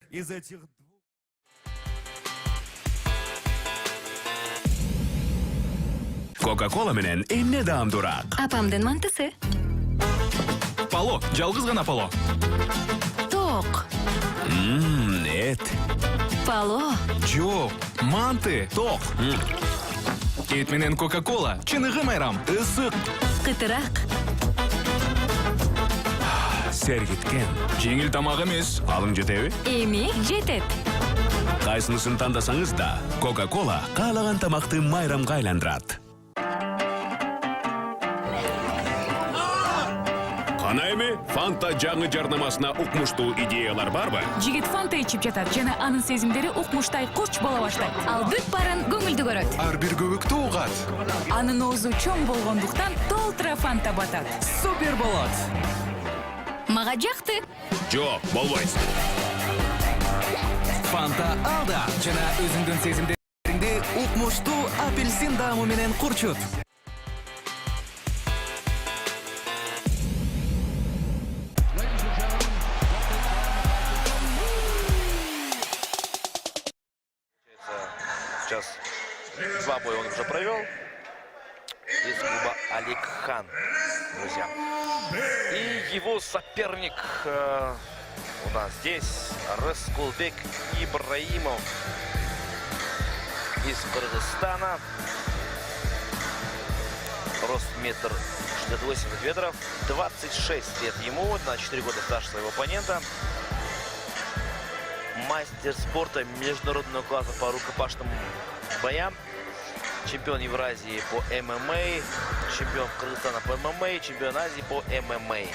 из этих двух... Кока-кола менен эмне даамдуураак? Апамдын мантысы. Пало, жалгыз гана пало. Ток. Эт. Пало. Жок, манты, ток. Эт менен Кока-кола, чыныгы майрам, ысык. Кытыраак. Сергиткен. Жеңил тамак эмес. Алың жетеби? Эми жетет. Кайсынысын тандасаңыз да, Кока-кола каалаган тамакты майрамга айландырат. Кана эми Фанта жаңы жарнамасына укмуштуу идеялар барбы? Жигит фанта ичип жатат жана анын сезимдери укмуштай курч боло баштайт. Ал бүт барын көңүлдү көрөт. Ар бир көбүктү угат. Анын оозу чоң болгондуктан толтура фанта батат. Супер болот. Мага жакты. Жок, болбойсун. Фанта алда жана өзүңдүн сезимдериңди укмуштуу апельсин даамы менен курчут. Сейчас два боя он уже провел. Из клуба Алик-хан, друзья. И его соперник у нас здесь Раскулбек Ибраимов из Кыргызстана. Рост 1,68 сантиметров. 26 лет ему, на 4 года старше своего оппонента. Мастер спорта международного класса по рукопашным боям. Чемпион Евразии по ММА. Чемпион Кыргызстана по ММА. Чемпион Азии по ММА.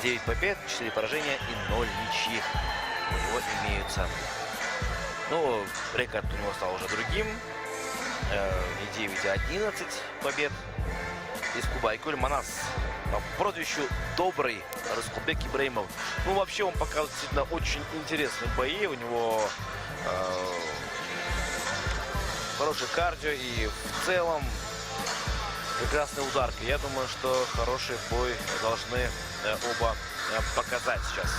9 побед, 4 поражения и 0 ничьих у него имеются. Ну, рекорд у него стал уже другим. Не 9, а 11 побед. Из клуба Айкуль Манас по прозвищу Добрый Раскулбек Ибраимов. Ну, вообще, он показывает действительно очень интересные бои. У него хороший кардио и в целом прекрасная ударка. Я думаю, что хороший бой должны оба показать сейчас.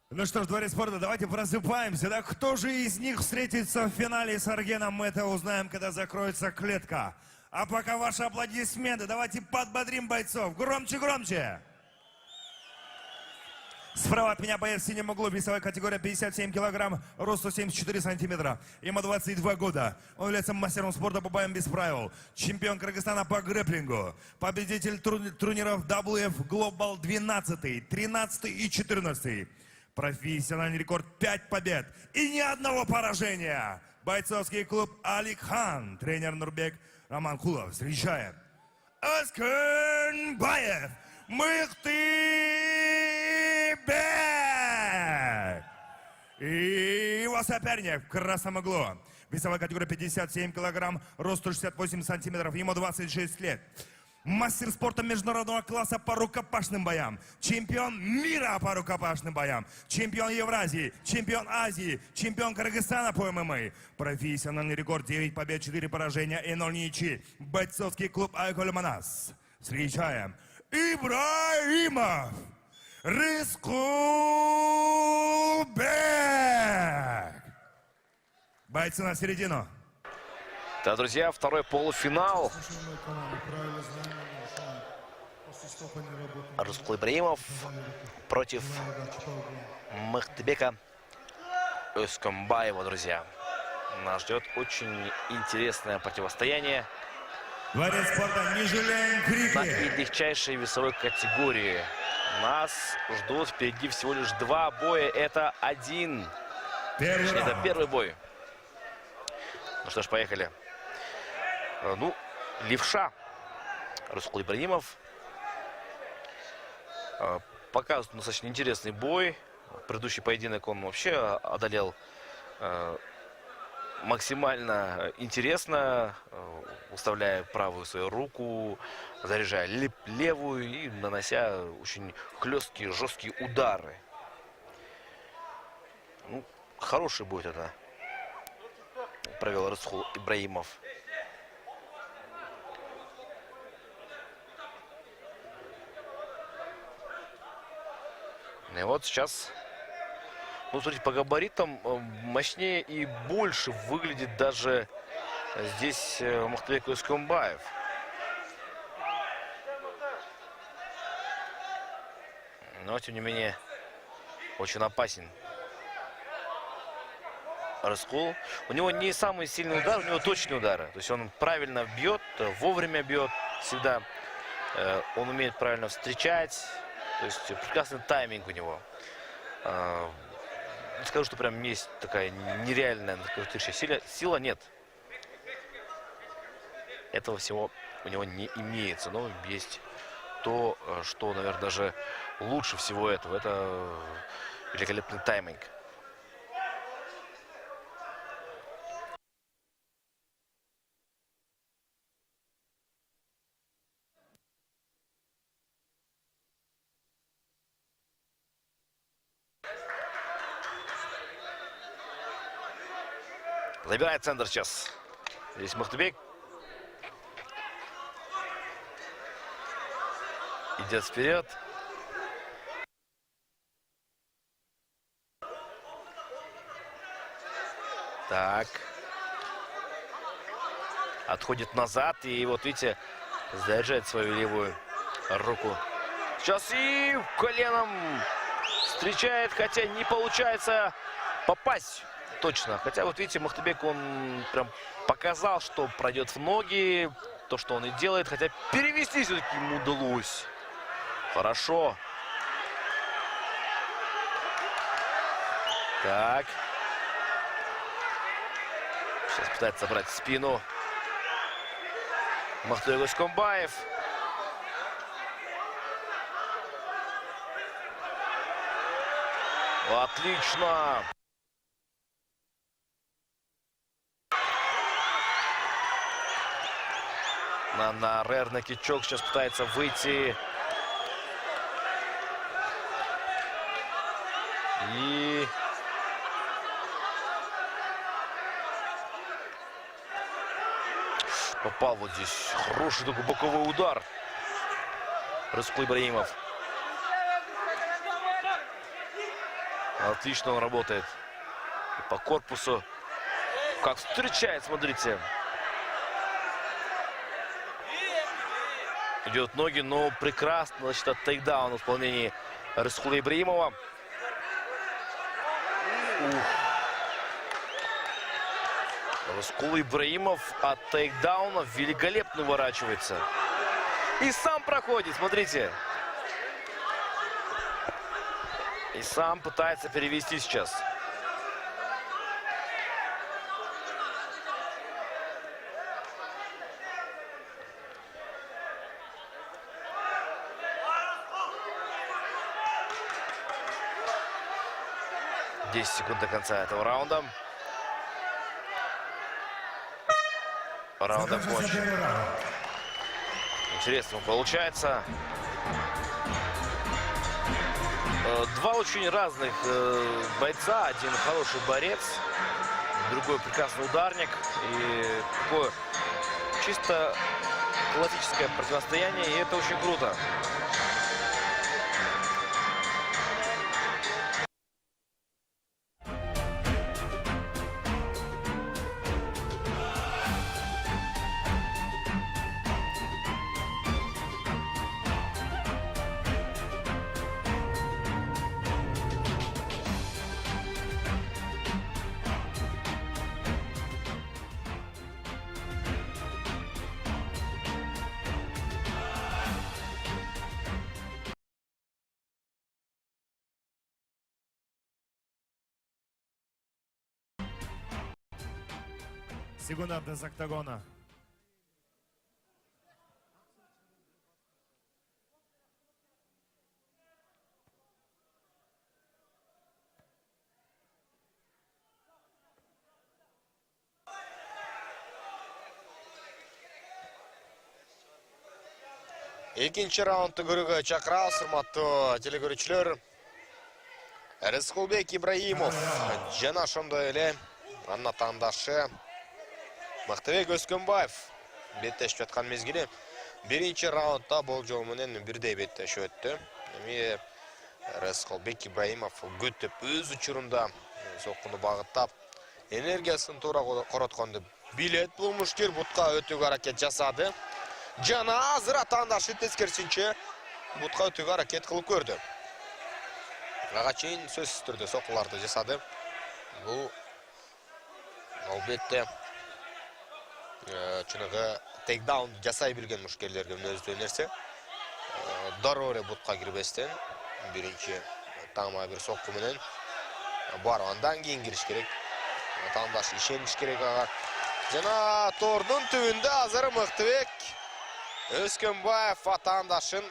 Ну что ж, дворец спорта, давайте просыпаемся. Да? Кто же из них встретится в финале с Аргеном, мы это узнаем, когда закроется клетка. А пока ваши аплодисменты, давайте подбодрим бойцов. Громче, громче. Справа от меня боец в синем углу, весовая категория 57 килограмм, росту 74 сантиметра. Ему 22 года. Он является мастером спорта по боям без правил. Чемпион Кыргызстана по грэпплингу. Победитель турниров WF Global 12, 13 и 14. Профессиональный рекорд 5 побед и ни одного поражения. Бойцовский клуб Алик-хан. Тренер Нурбек Романкулов. Встречаем. Аскенбаев. Мыхтыбек. И его соперник в красном углу. Весовая категория 57 килограмм, рост 168 сантиметров, ему 26 лет. Мастер спорта международного класса по рукопашным боям. Чемпион мира по рукопашным боям. Чемпион Евразии, чемпион Азии, чемпион Кыргызстана по ММА. Профессиональный рекорд 9 побед, 4 поражения и 0 ничьи. Бойцовский клуб Айкуль Манас. Встречаем Ибраимов Рыскулбек. Бойцы на середину. Да, друзья, второй полуфинал. Рыскул Ибраимов против Мыхтыбека Özкомбаева, друзья. Нас ждет очень интересное противостояние Дворец спорта «Не жалеем на крики». легчайшей весовой категории. Нас ждут впереди всего лишь 2 боя. Это Первый это раунд. первый бой. Ну что ж, поехали. Ну, левша Рыскул Ибраимов показывает достаточно интересный бой. Предыдущий поединок он вообще одолел максимально интересно, выставляя правую свою руку, заряжая левую и нанося очень хлесткие, жесткие удары. Ну, хороший бой это провел Рыскул Ибраимов. И вот сейчас, ну, смотрите, по габаритам мощнее и больше выглядит даже здесь Мыхтыбек Özкомбаев. Но, тем не менее, очень опасен Рыскул. У него не самый сильный удар, у него точные удары. То есть он правильно бьет, вовремя бьет всегда. Он умеет правильно встречать. То есть прекрасный тайминг у него. Не скажу, что прям есть такая нереальная сила, нет. Этого всего у него не имеется. Но есть то, что, наверное, даже лучше всего этого. Это великолепный тайминг. Забирает центр сейчас. Здесь Мыхтыбек. Идет вперед. Так. Отходит назад. И вот видите, заряжает свою левую руку. Сейчас и коленом встречает, хотя не получается попасть. Точно. Хотя вот видите, Мыхтыбек, он прям показал, что пройдет в ноги. То, что он и делает. Хотя перевести все-таки ему удалось. Хорошо. Так. Сейчас пытается собрать спину Мыхтыбек Özкомбаев. Отлично. На рерный кичок сейчас пытается выйти. И попал вот здесь хороший такой боковой удар. Рыскул Ибраимов. Отлично он работает. И по корпусу. Как встречает, смотрите. Идет ноги, но прекрасно, значит, от тейкдауна в исполнении Рыскула Ибраимова. Рыскул Ибраимов от тейкдауна великолепно уворачивается. И сам проходит, смотрите. И сам пытается перевести сейчас. Секунд до конца этого раунда. раунда Закончился позже. первый раунд. Интересно получается. Два очень разных бойца. Один хороший борец, другой прекрасный ударник. И такое чисто классическое противостояние, и это очень круто. Секунда до октагона. Экинчи раундты көрүүгө чакырабыз, урматтуу телекөрүүчүлөр. Рыскулбек Ибраимов жана ошондой эле анын атаандашы Мактыбек Өскөнбаев беттешип жаткан мезгили. Биринчи раундда болжол менен бирдей беттешип өттү. Эми Рыскулбек Ибраимов күтүп өз учурунда соккуну багыттап, энергиясын туура коротконду билет. Бул мушкер бутка өтүүгө аракет жасады. Жана азыр атаандашы тескерисинче бутка өтүүгө аракет кылып көрдү. Ага чейин сөзсүз түрдө соккуларды жасады. Бул албетте чыныгы тейкдаун жасай билген мушкерлерге мүнөздүү нерсе. Дароо эле бутка кирбестен биринчи тама бир сокку менен барып андан кийин кириш керек. Атаандаш ишениш керек ага. Жана тордун түбүндө азыр Мактыбек Өскөнбаев атаандашын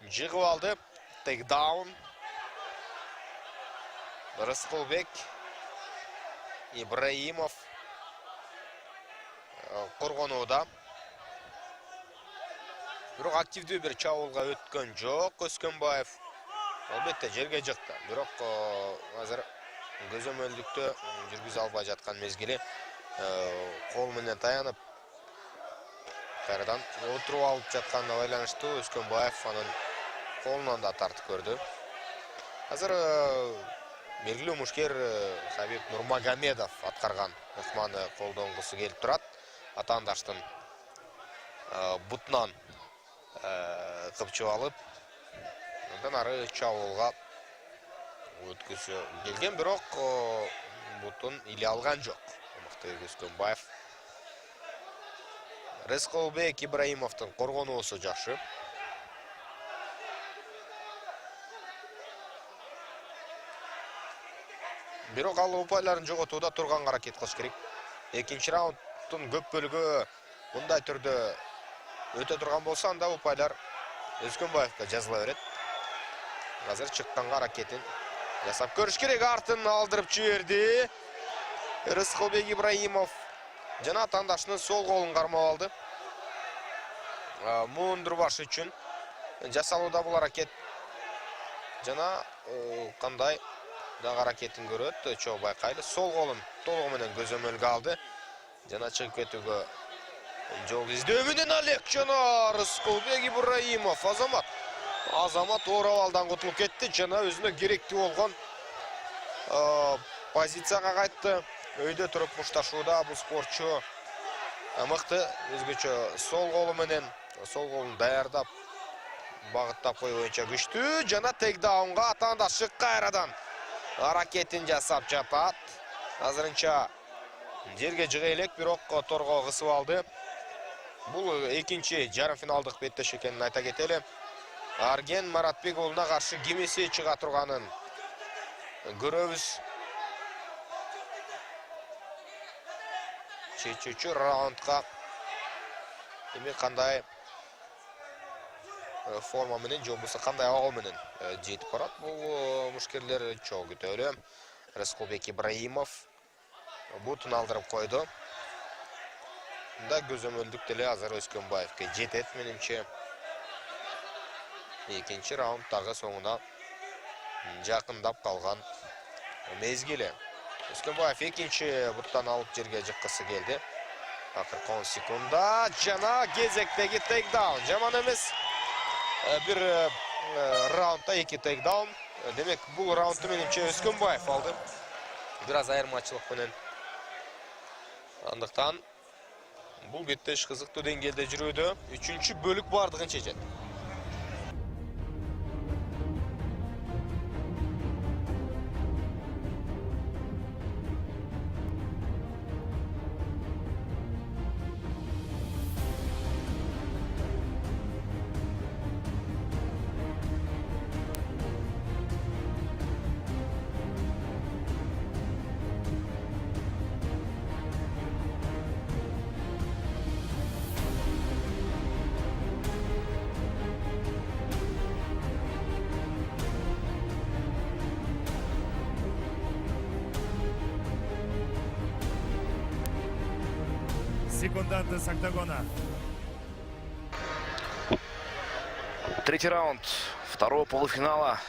жыгып алды. Тейкдаун. Рыскулбек Ибраимов коргонууда. Бирок активдүү бир чабуулга өткөн жок Өскөнбаев. Албетте жерге жыкты. Бирок азыр көзөмөлдүктө жүргүзө албай жаткан мезгили кол менен таянып кайрадан отуруп алып жатканына байланыштуу Өскөнбаев анын колунан да тартып көрдү. Азыр белгилүү мушкер Хабиб Нурмагомедов аткарган ыкманы колдонгусу келип турат. Атаандаштын бутунан кыпчып алып, андан ары чабуулга өткүзү келген, бирок бутун иле алган жок. Мактыбек Өскөнбаев. Рыскулбек Ибраимовдун коргонуусу жакшы. Бирок ал упайларын жоготууда турганга аракет кылыш керек. Экинчи раундтун көп бөлүгү мындай түрдө өтө турган болсо, анда упайлар Өскөнбаевга жазыла берет. Азыр чыкканга аракетин жасап көрүш керек. Артын алдырып жиберди Рыскулбек Ибраимов. Жана атаандашынын сол колун кармап алды. Мундурбаш үчүн жасалууда бул аракет. Жана кандай дагы аракетин көрөт, чогуу байкайлы. Сол колун толугу менен көзөмөлгө алды. Жана чыгып кетүүгө жол издөө менен Олег жана Рыскулбек Ибраимов. Азамат оор абалдан кутулуп кетти. Жана өзүнө керектүү болгон позицияга кайтты. Өйдө туруп мушташууда бул спортчу мыкты, өзгөчө сол колу менен сол колун даярдап багыттап коюу боюнча күчтүү. Жана тейкдаунга атаандашы кайрадан аракетин жасап жатат. Азырынча жерге жыга элек, бирок торго кысып алды. Бул экинчи жарым финалдык беттеш экенин айта кетели. Арген Маратбек уулуна каршы кимиси чыга турганын көрөбүз. Чечүүчү раундга эми кандай форма менен же болбосо кандай абал менен жетип барат бул мушкерлер чогуу күтөлү. Рыскулбек Ибраимов бутун алдырып койду. да көзөмөлдүк деле азыр Өскөнбаевке жетет менимче. Экинчи раундтагы соңуна жакындап калган мезгили. Өскөнбаев экинчи буттан алып жерге жыккысы келди. Акыркы 10 секунда жана кезектеги тейкдаун. Жаман эмес. Бир раундда 2 тейкдаун. Демек, бул раундты менимче Өскөнбаев алды. Бир аз айырмачылык менен. Андыктан бул беттеш кызыктуу деңгээлде жүрүүдө. 3-чү бөлүк бардыгын чечет. Секунданты с октагона. Третий раунд второго полуфинала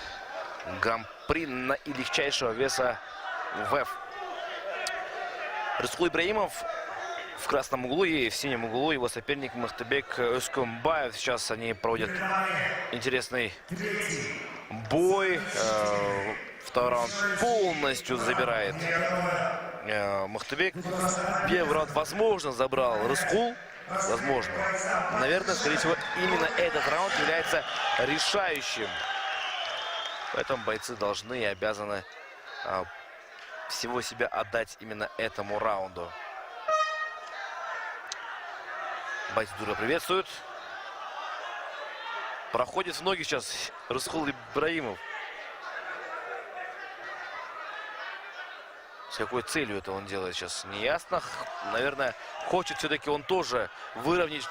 Гран-при на и легчайшего веса ВЭФ. Рыскул Ибраимов в красном углу и в синем углу его соперник Махтабек Өскөнбаев. Сейчас они проводят интересный бой. Второй раунд полностью забирает Махтабек. Первый раунд, возможно, забрал Рыскул. Возможно. Наверное, скорее всего, именно этот раунд является решающим. Поэтому бойцы должны и обязаны всего себя отдать именно этому раунду. Бойцы дура приветствуют. Проходит в ноги сейчас Рыскул Ибраимов. С какой целью это он делает сейчас, не ясно. Наверное, хочет все-таки он тоже выровнять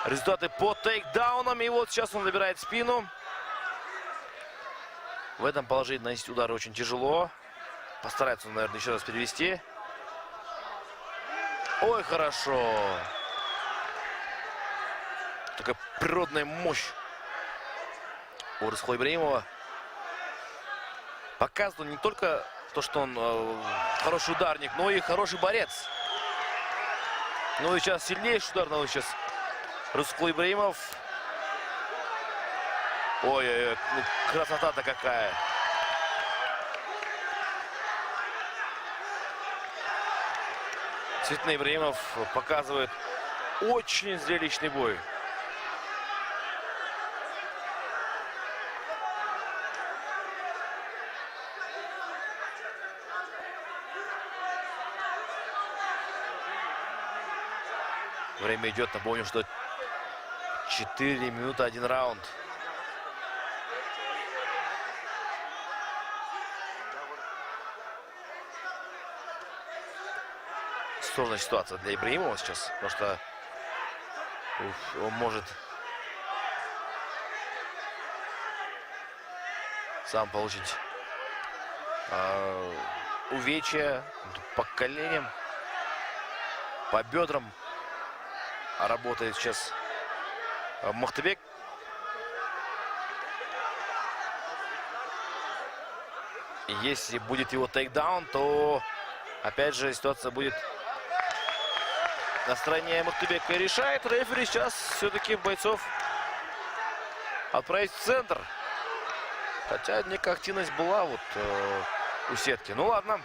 результаты по тейкдаунам. И вот сейчас он набирает спину. В этом положении наносить удары очень тяжело. Постарается он, наверное, еще раз перевести. Ой, хорошо. Такая природная мощь у Рыскула Ибраимова. Показывает не только то, что он хороший ударник, но и хороший борец. Ну и сейчас сильнейший удар наносит сейчас Рыскул Ибраимов. Ой-ой-ой, ну, красота-то какая. Цветный Ибраимов показывает очень зрелищный бой. Время идет, напомню, что 4 минуты 1 раунд. Сложная ситуация для Ибраимова сейчас, потому что он может сам получить увечья по коленям, по бедрам. Работает сейчас Махтабек. Если будет его тейкдаун, то опять же ситуация будет на стороне Махтабека. И решает рефери сейчас все-таки бойцов отправить в центр. Хотя некая активность была вот у сетки. Ну ладно.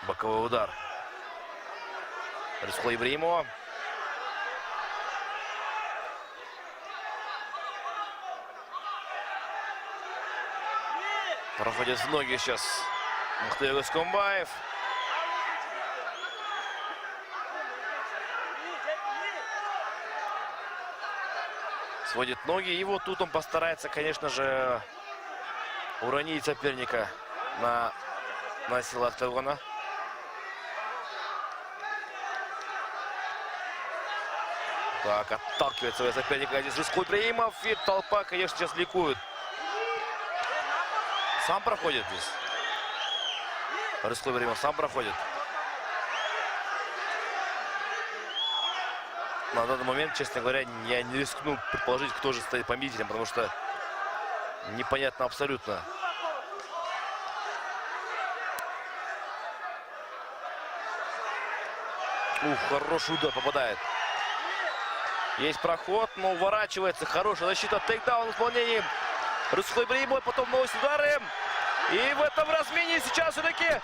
Боковой удар Рыскула Ибраимова. Проходит в ноги сейчас Махтабек Өскөнбаев. Сводит ноги. И вот тут он постарается, конечно же, уронить соперника на силу октагона. Так, отталкивает своего соперника здесь Рыскул Ибраимов. И толпа, конечно, сейчас ликует. сам проходит здесь. Рыскул Ибрагимов сам проходит. На данный момент, честно говоря, я не рискну предположить, кто же стоит победителем, потому что непонятно абсолютно. Хороший удар попадает. Есть проход, но уворачивается. Хорошая защита. Тейкдаун в исполнении Рыскул Ибрагимова. Потом наносит удары. И в этом размене сейчас все-таки,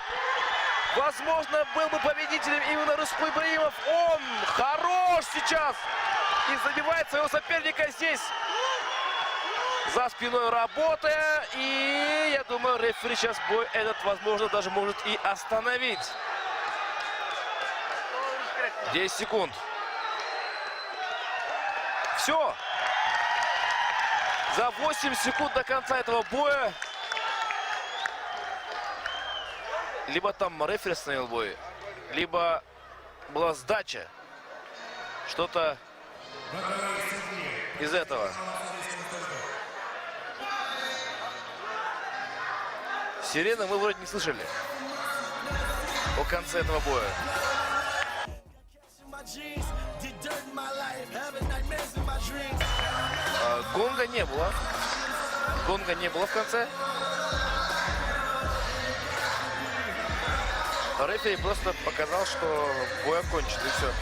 возможно, был бы победителем именно Рыскул Ибрагимов. Он хорош сейчас. И забивает своего соперника здесь. За спиной работая. И я думаю, рефери сейчас бой этот, возможно, даже может и остановить. 10 секунд. Все. За 8 секунд до конца этого боя. Либо там рефери остановил бой, либо была сдача. Что-то из этого. Сирены мы вроде не слышали о конце этого боя. Гонга не было. Гонга не было в конце. Рефери просто показал, что бой окончен, и все.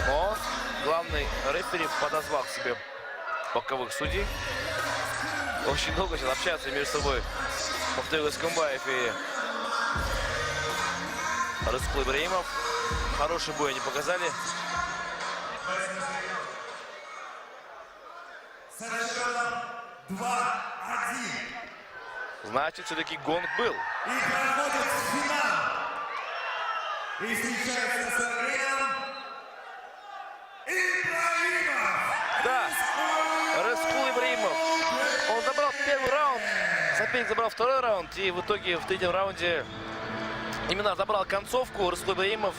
Но главный рефери подозвал к себе боковых судей. Очень долго сейчас общаются между собой Мухтар Гыскынбаев и Рыскул Ибрагимов. Хороший бой они показали. Со счетом 2-1. Значит, все-таки гонг был. И проходит финал. И встречается с Андреем Ибрагимов. Да, Рыскул Ибрагимов. Он забрал первый раунд. Соперник забрал второй раунд. И в итоге в третьем раунде именно забрал концовку. Рыскул Ибрагимов.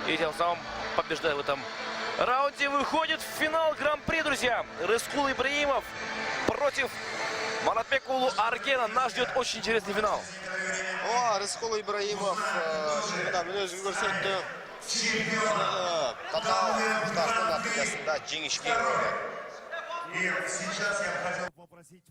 И тем самым побеждает в этом раунде. Выходит в финал Гран-при, друзья. Рыскул Ибрагимов против Маратбекулу Аргена. Нас ждет очень интересный финал. Рыскул Ибрагимов чемпионатın özünü gösterdi. Татау стартында жеңишке. И сейчас я бы хотел попросить